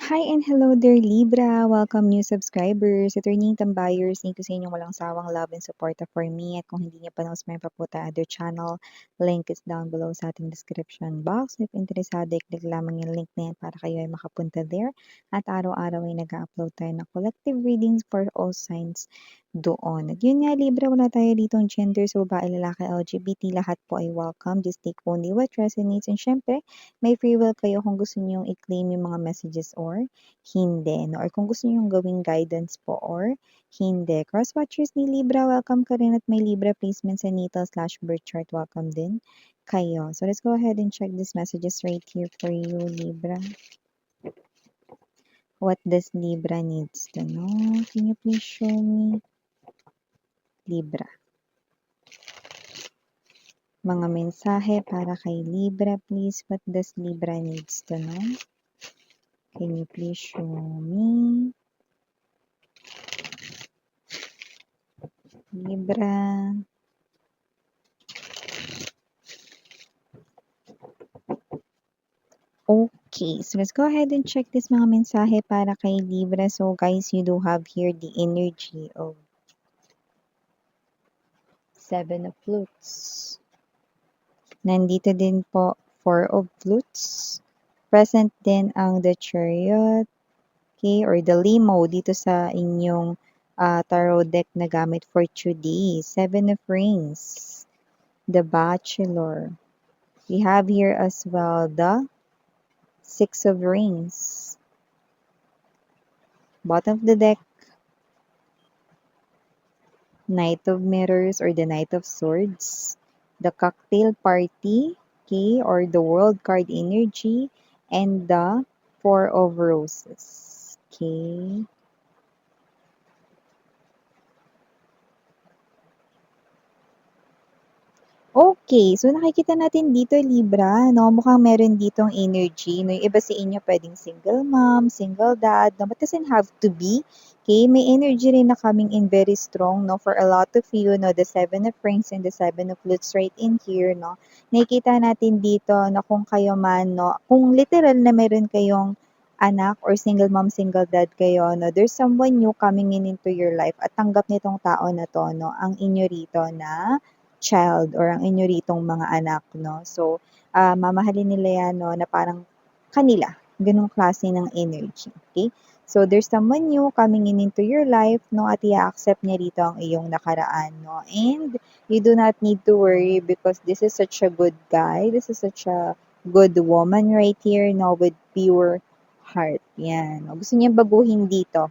Hi and hello there, Libra! Welcome new subscribers, returning tambayers. Thank you sa inyong walang sawang love and support for me. At kung hindi niyo pa na-subscribe pa po sa other channel, link is down below sa ating description box. If interesado, i-click lamang yung link na yan para kayo ay makapunta there. At araw-araw ay nag-upload tayo ng collective readings for all signs doon. At yun nga, Libra, wala tayo ditong gender, so babae, lalaki, LGBT, lahat po ay welcome. Just take only what resonates. And syempre, may free will kayo kung gusto niyo i-claim yung mga messages or hindi, no? Or kung gusto niyo gawing guidance po or hindi. Cross-watchers ni Libra, welcome ka rin at may Libra placement sa natal/birth chart, welcome din kayo. So let's go ahead and check these messages right here for you, Libra. What does Libra needs to know? Can you please show me? Libra. Mga mensahe para kay Libra, please. What does Libra needs to know? Can you please show me? Libra. Okay, so let's go ahead and check this mga mensahe para kay Libra. So guys, you do have here the energy of Seven of Flutes. Nandito din po Four of Flutes. Present din ang the Chariot, okay, or the Limo dito sa inyong tarot deck na gamit for today. Seven of Rings, the Bachelor. We have here as well the Six of Rings. Bottom of the deck, Knight of Mirrors or the Knight of Swords, the Cocktail Party, okay, or the World card energy, and the Four of Roses, okay. Okay, so nakikita natin dito, Libra, no, mukhang meron ditong energy, no, yung iba sa inyo pwedeng single mom, single dad, no, but doesn't have to be, okay, may energy rin na coming in very strong, no, for a lot of you, no, the Seven of Rings and the Seven of Flutes right in here, no, nakikita natin dito, na kung kayo man, no, kung literal na meron kayong anak or single mom, single dad kayo, no, there's someone new coming in into your life at tanggap nitong tao na to, no, ang inyo rito na child or ang inyo ritong mga anak, no? So, mamahalin nila yan, no, na parang kanila. Ganong klase ng energy, okay? So, there's someone new coming in into your life, no, at i-accept niya rito ang iyong nakaraan, no? And you do not need to worry because this is such a good guy. This is such a good woman right here, no, with pure heart. Yan. No? Gusto niya baguhin dito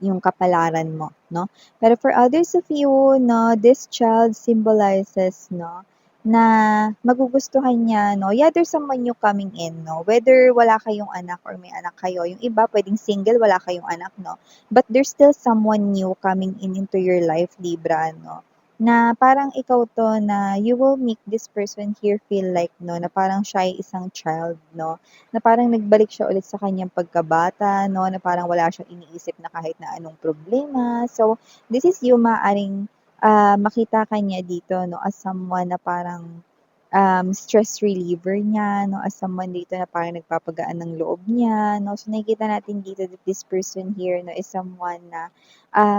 yung kapalaran mo, no? Pero for others of you, no, this child symbolizes, no, na magugustuhan niya, no? Yeah, there's someone new coming in, no? Whether wala kayong anak or may anak kayo, yung iba pwedeng single, wala kayong anak, no? But there's still someone new coming in into your life, Libra, no? Na parang ikaw to na you will make this person here feel like, no, na parang siya ay isang child, no? Na parang nagbalik siya ulit sa kanyang pagkabata, no, na parang wala siyang iniisip na kahit na anong problema. So, this is you maaring makita ka niya dito, no, as someone na parang stress reliever niya, no, as someone dito na parang nagpapagaan ng loob niya, no. So, nakikita natin dito that this person here, no, is someone na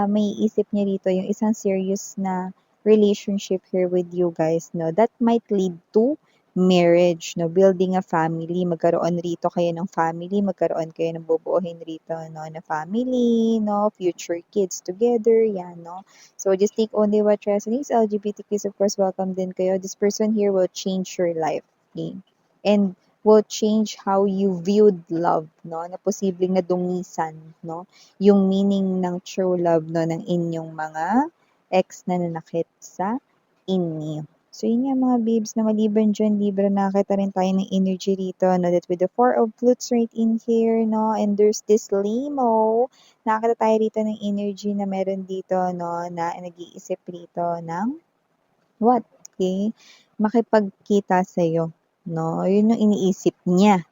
may isip niya dito yung isang serious na relationship here with you guys, no, that might lead to marriage, no, building a family, magkaroon rito kayo ng family, magkaroon kayo ng bubuuhin rito, no, na family, no, future kids together, yan, no. So, just take only what resonates. LGBTQs, of course, welcome din kayo. This person here will change your life, okay? And will change how you viewed love, no, na posibleng nadungisan, no, yung meaning ng true love, no, ng inyong mga ex na nanakit sa inyo. So, yun nga mga babes na maliban dyan, Libra, nakakita rin tayo ng energy rito, no, that with the Four of Flutes right in here, no, and there's this Limo, nakakita tayo rito ng energy na meron dito, no, na nag-iisip rito ng what? Okay? Makipagkita sa'yo, no, yun yung iniisip niya.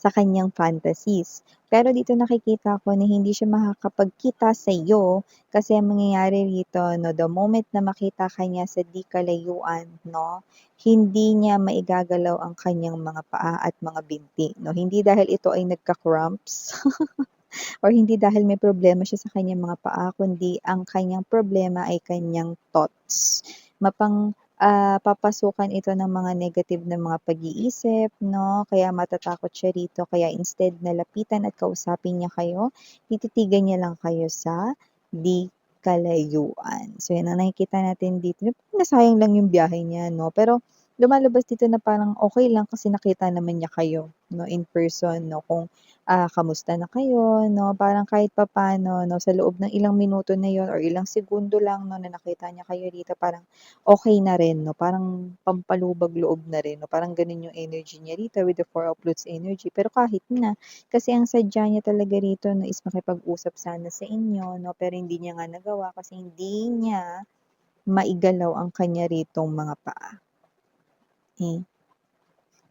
sa kanyang fantasies. Pero dito nakikita ko na hindi siya makakapagkita sa'yo kasi ang mangyayari rito 'no, the moment na makita ka niya sa di kalayuan 'no, hindi niya maigagalaw ang kanyang mga paa at mga binti 'no. Hindi dahil ito ay nagka-cramps or hindi dahil may problema siya sa kanyang mga paa, kundi ang kanyang problema ay kanyang thoughts. Papasukan ito ng mga negative na mga pag-iisip, no? Kaya matatakot siya rito. Kaya instead na lapitan at kausapin niya kayo, tititigan niya lang kayo sa di kalayuan. So, yan ang nakikita natin dito. Nasayang lang yung biyahe niya, no? Pero, lumalabas dito na parang okay lang kasi nakita naman niya kayo, no, in person, no? Kung kamusta na kayo 'no, parang kahit papaano 'no, sa loob ng ilang minuto na yun or ilang segundo lang 'no, na nakita niya kayo dito parang okey na rin 'no, parang pampalubag loob na rin 'no, parang ganun yung energy niya rito with the Four of Flutes energy. Pero kahit na, kasi ang sadya niya talaga rito 'no, is makipag-usap sana sa inyo 'no, pero hindi niya nga nagawa kasi hindi niya maigalaw ang kanya ritong mga paa, eh.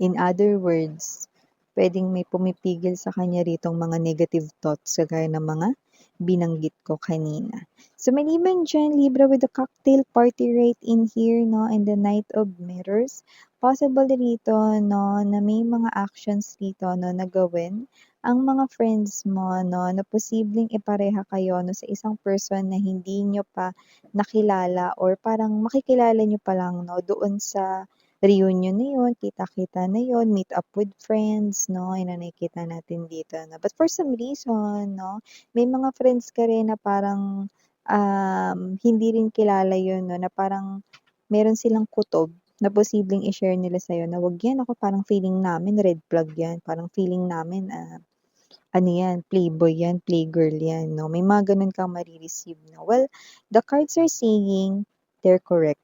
In other words, puwedeng may pumipigil sa kanya ritong mga negative thoughts kagaya ng mga binanggit ko kanina. So, maliban diyan, Libra, with the cocktail party right in here 'no, and the Knight of Mirrors, possible rito 'no, na may mga actions dito 'no, na gawin ang mga friends mo 'no, na posibleng ipareha kayo 'no, sa isang person na hindi niyo pa nakilala or parang makikilala niyo pa lang 'no, doon sa reunion na yun, kita-kita na yun, meet up with friends 'no, yun ang nakikita natin dito 'no. But for some reason 'no, may mga friends ka rin na parang, hindi rin kilala yun 'no, na parang meron silang kutob na posibleng i-share nila sa'yo na, "Wag yan, ako parang feeling namin red flag yan, parang feeling namin, ano yan, playboy yan, playgirl yan," 'no. May mga ganun kang mare-receive 'no. Well, the cards are saying they're correct.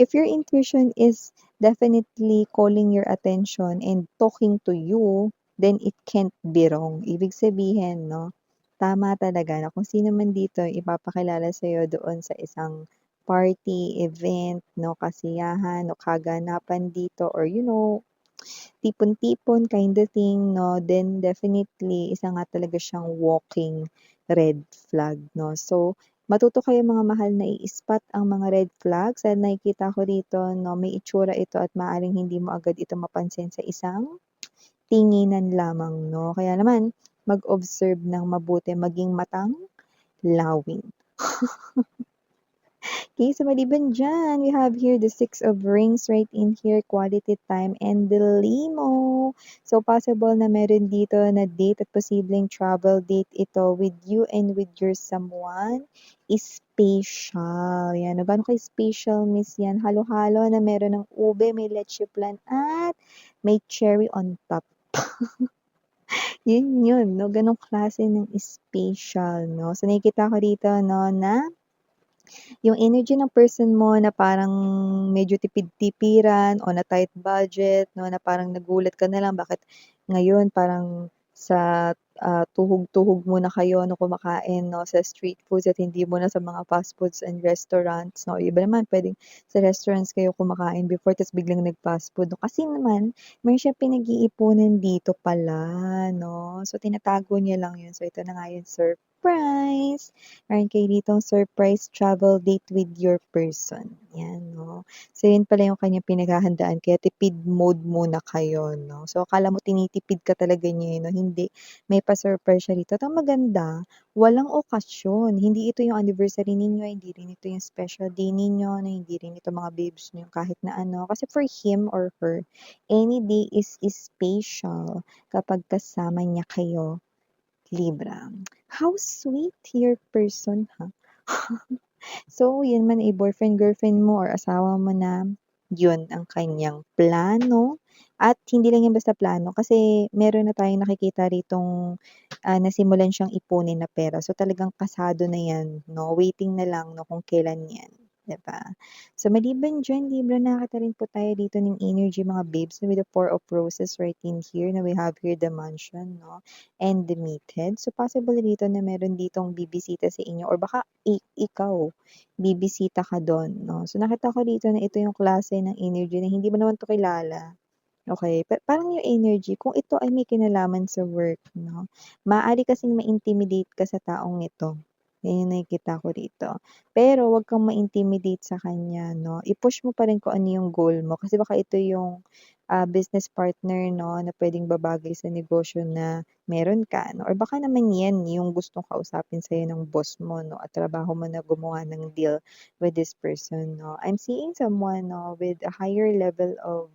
If your intuition is definitely calling your attention and talking to you, then it can't be wrong. Ibig sabihin 'no, tama talaga na kung sino man dito ipapakilala sa'yo doon sa isang party, event 'no, kasiyahan o kaganapan dito or tipon-tipon kind of thing 'no, then definitely isa nga talaga siyang walking red flag 'no. So, matuto kayo mga mahal na i-spot ang mga red flags at nakikita ko dito 'no, may itsura ito at maaaring hindi mo agad ito mapansin sa isang tinginan lamang 'no. Kaya naman mag-observe ng mabuti, maging matang lawin. Okay, so maliban diyan, we have here the Six of Rings right in here, quality time, and the limo. So possible na meron dito na date at posibleng travel date ito with you and with your someone is special. Yan, gaano ka-special, miss yan? Halo-halo na meron ng ube, may leche flan, at may cherry on top. Yun, no? Ganong klase ng special, no? So nakikita ko dito, no, na yung energy ng person mo na parang medyo tipid-tipiran o na tight budget 'no, na parang nagulat ka na lang bakit ngayon parang sa, tuhog-tuhog muna kayo 'no, kumakain 'no, sa street foods at hindi muna sa mga fast foods and restaurants 'no. Iba naman puwedeng sa restaurants kayo kumakain before ta's biglang nag-fast food 'no, kasi naman meron siyang pinag-iipunan dito pala 'no. So tinatago niya lang 'yun. So ito na nga yung surprise. Meron kayo ditong surprise travel date with your person, 'yan 'no. So yun pala yung kanyang pinaghahandaan kaya tipid mode muna kayo 'no. So akala mo tinitipid ka talaga niya, eh, 'no, hindi. May pa-surprise siya dito at ang maganda, walang okasyon. Hindi ito yung anniversary ninyo, hindi rin ito yung special day ninyo, na hindi rin ito mga babes niyo kahit na ano. Kasi for him or her, any day is special kapag kasama niya kayo, Libra. How sweet your person, ha? So, yun man ay boyfriend, girlfriend mo or asawa mo na, yun ang kanyang plano. At hindi lang yan basta plano kasi meron na tayong nakikita ritong, nasimulan siyang ipunin na pera. So, talagang kasado na yan 'no, waiting na lang 'no kung kailan yan, 'di ba? So, maliban diyan, Libra, nakakita rin po tayo dito ng energy mga babes with the Four of Roses right in here na we have here the Mansion 'no, and the Meathead. So, possible dito na meron ditong bibisita sa inyo or baka ikaw bibisita ka dun 'no. So, nakita ko dito na ito yung klase ng energy na hindi mo naman 'to kilala. Okay, parang yung energy kung ito ay may kinalaman sa work 'no, maaari kasing ma-intimidate ka sa taong ito, yan yung nakikita ko rito. Pero wag kang ma-intimidate sa kanya 'no, i-push mo pa rin kung ano yung goal mo kasi baka ito yung, business partner 'no, na puwedeng babagay sa negosyo na meron ka 'no, or baka naman yan yung gustong kausapin sa'yo ng boss mo 'no, at trabaho mo na gumawa ng deal with this person 'no. I'm seeing someone 'no, with a higher level of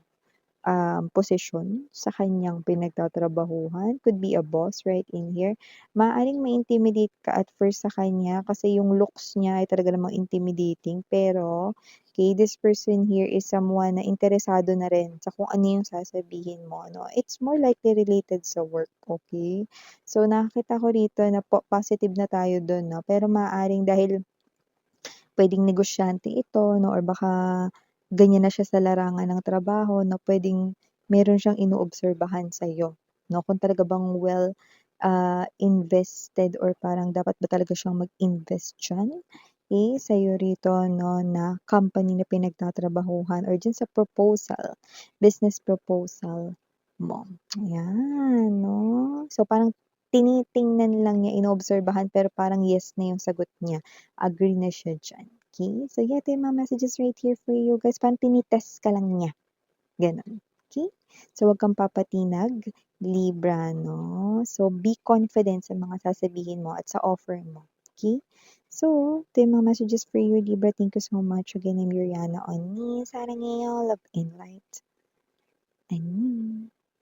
posisyon sa kanyang pinagtatrabahuhan, could be a boss right in here. Maaaring ma-intimidate ka at first sa kanya kasi yung looks niya ay talaga namang intimidating pero, okay, this person here is someone na interesado na rin sa kung ano yung sasabihin mo 'no. It's more likely related sa work, okay. So nakikita ko rito na positive na tayo dun 'no, pero maaaring dahil puwedeng negosyante ito 'no or baka ganyan na siya sa larangan ng trabaho na puwedeng meron siyang inoobserbahan sa'yo 'no, kung talaga bang invested or parang dapat ba talaga siyang mag-invest diyan, sa'yo rito 'no na company na pinagtatrabahuhan or diyan sa business proposal mo, ayan 'no. So parang tinitingnan lang niya, inoobserbahan pero parang yes na yung sagot niya. Agree na siya diyan, okey? So, yeah, ito yung mga messages right here for you guys, parang tini-test ka lang niya, gano'n, okey? So, wag kang papatinag, Libra 'no? So, be confident sa mga sasabihin mo at sa offer mo, okey? So, ito yung mga messages for you, Libra. Thank you so much. Again, I'm Yuriana on ni Saranghaeyo, Love and Light. Ani.